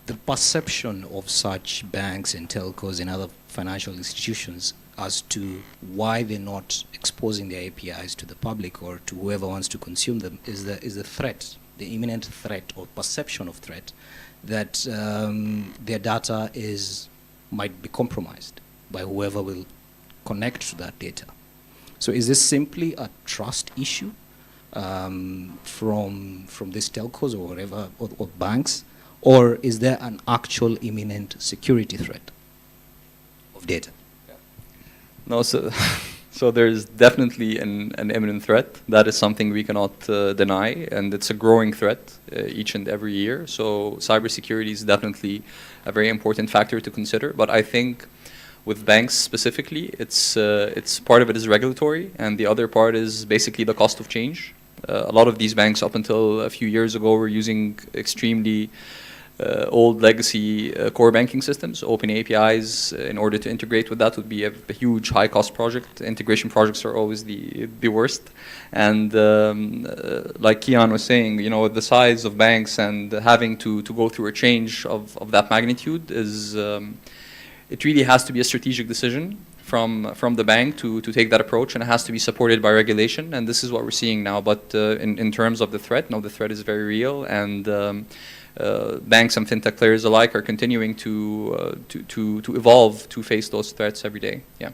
the perception of such banks and telcos and other financial institutions as to why they're not exposing their APIs to the public or to whoever wants to consume them is the threat, the imminent threat or perception of threat that their data might be compromised by whoever will connect to that data. So is this simply a trust issue from these telcos or whatever, or banks, or is there an actual imminent security threat of data? No, so there's definitely an imminent threat. That is something we cannot deny, and it's a growing threat each and every year. So cybersecurity is definitely a very important factor to consider. But I think with banks specifically, it's part of it is regulatory, and the other part is basically the cost of change. A lot of these banks, up until a few years ago, were using extremely old legacy core banking systems. Open APIs in order to integrate with that would be a huge high-cost project. Integration projects are always the worst. And like Kian was saying, you know, the size of banks and having to go through a change of that magnitude is it really has to be a strategic decision from the bank to take that approach, and it has to be supported by regulation, and this is what we're seeing now. But in terms of the threat, no, the threat is very real, and banks and fintech players alike are continuing to evolve to face those threats every day. Yeah.